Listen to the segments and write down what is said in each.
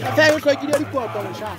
Até eu consegui ele pô, para já.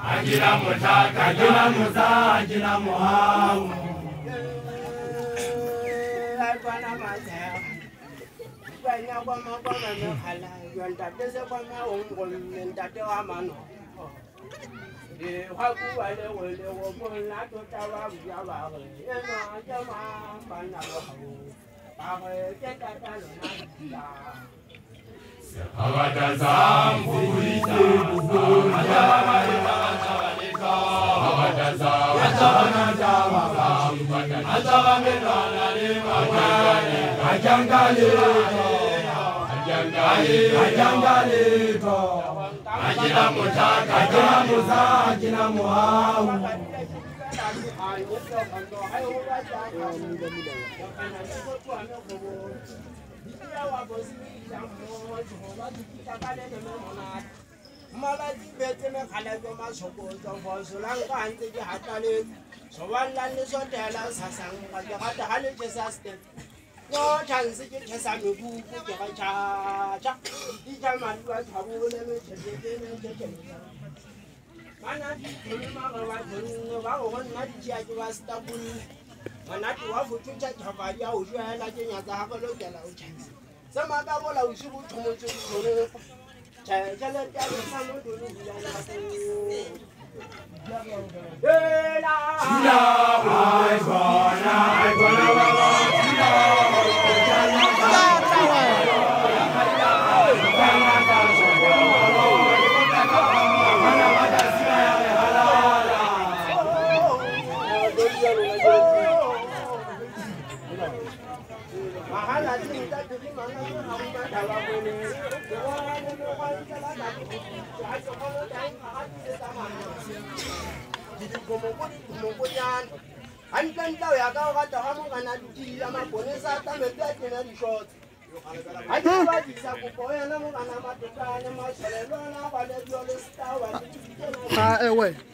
Agila mutaka, agila muza, agila muhamu. Ouais.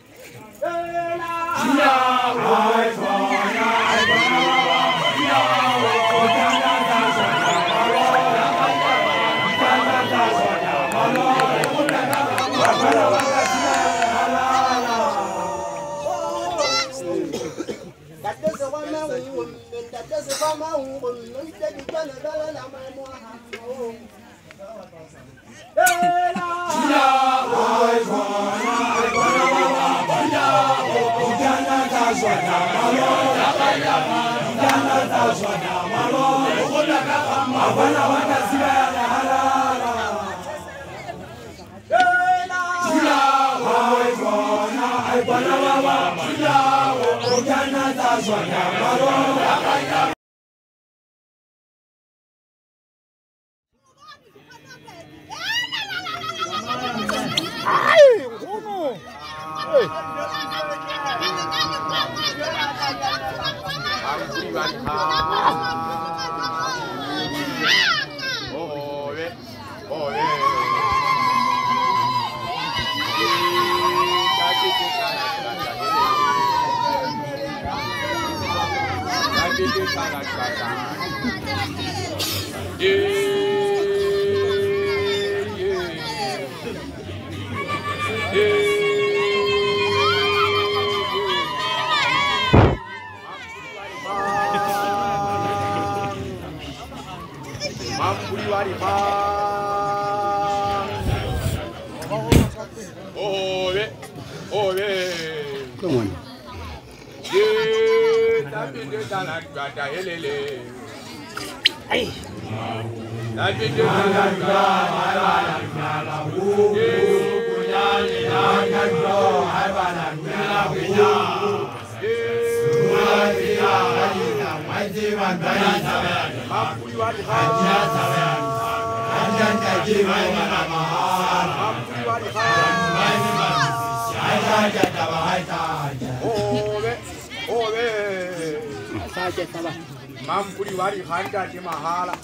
wari khan. Owe. Come on. Tapi de dalan gada helele. Ay. Tapi de dalan gada la hu. Kunyali na gado ai bana la hu. Kunyali na mai ji wan dai sabe. Mapu wari khan. Anjan ka ji mai na ma. Mapu wari khan. Ai ta ba ai ta. Owe. Saja salah. Mampuri wari khanda di mahala.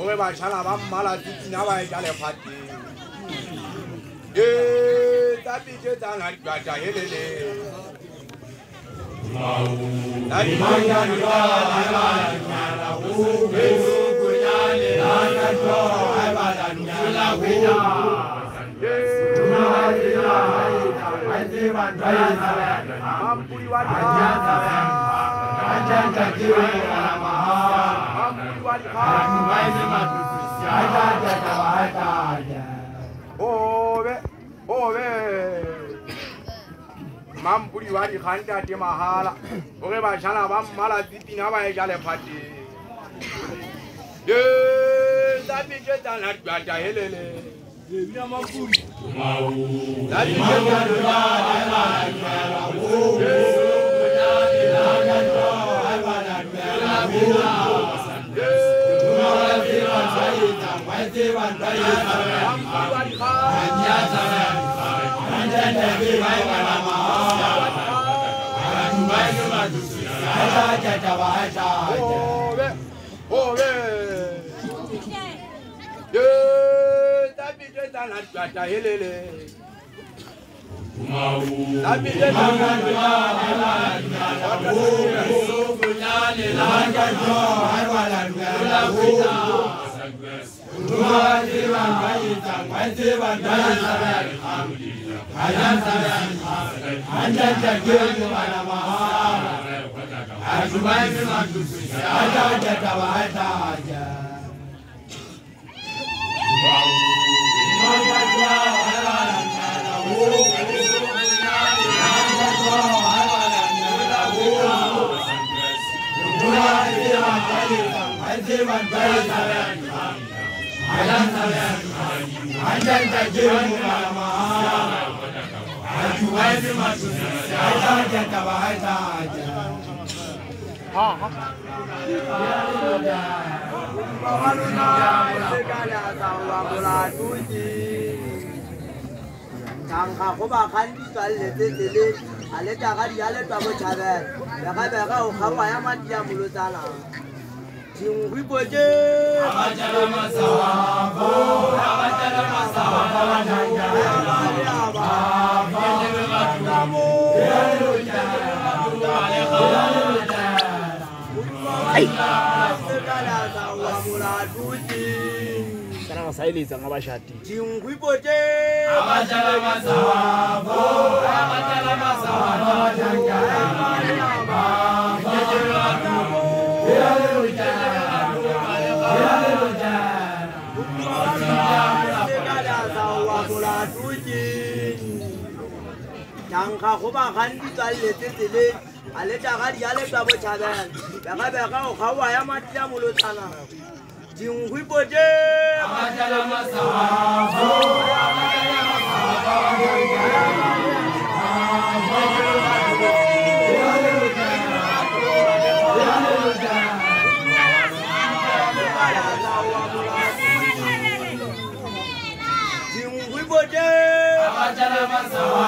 Owe ba chala bam mala di na ba jale phati. Tapi je tangan gada helele. Dari maya ni ba la hu kunyale na gado ai ba la nyala wina. Mampuri wari khanda. Anjan kaki wala mahal. Mampuri wari khanda. Mai se matu siya jada wata ja. Owe. Mampuri wari khanda di mahala. Owe ba chala bam mala di na ba jale phati. Tapi je tangan gada helele. Dia mampuri. Dari mana dia ala la hu. Tapi dia tangan gada helele. Tapi dia tangan gada hu. Kunyali na gado ai bana la hu. Kunyali na gaita mai ji wan dai sabe. Anjan kaki wala mahal. Ajubai me matu siya jada wata ja. Anjan kaki wala mahal. Ajubai me matu siya jada wata ja. Tangka koba kandi tale tele ale takari ale tabo chabe beka ukawa ya mati ya mulutana jingwi boje abajala masawa wajanga Sekarang saya lihat sama Bashati. Jingwi boje abajala masawa wajanga Tangka koba kandi tale tele ale takari ale tabo chabe beka ukawa ya mati ya mulutana jingwi boje abajala masawa jingwi boje abajala masawa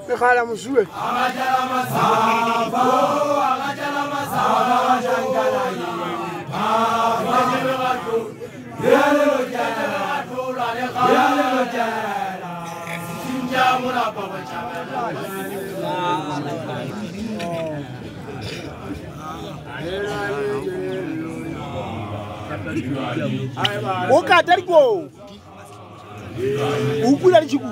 Mekhala Musue. Oka tariko. Ukula lichiku.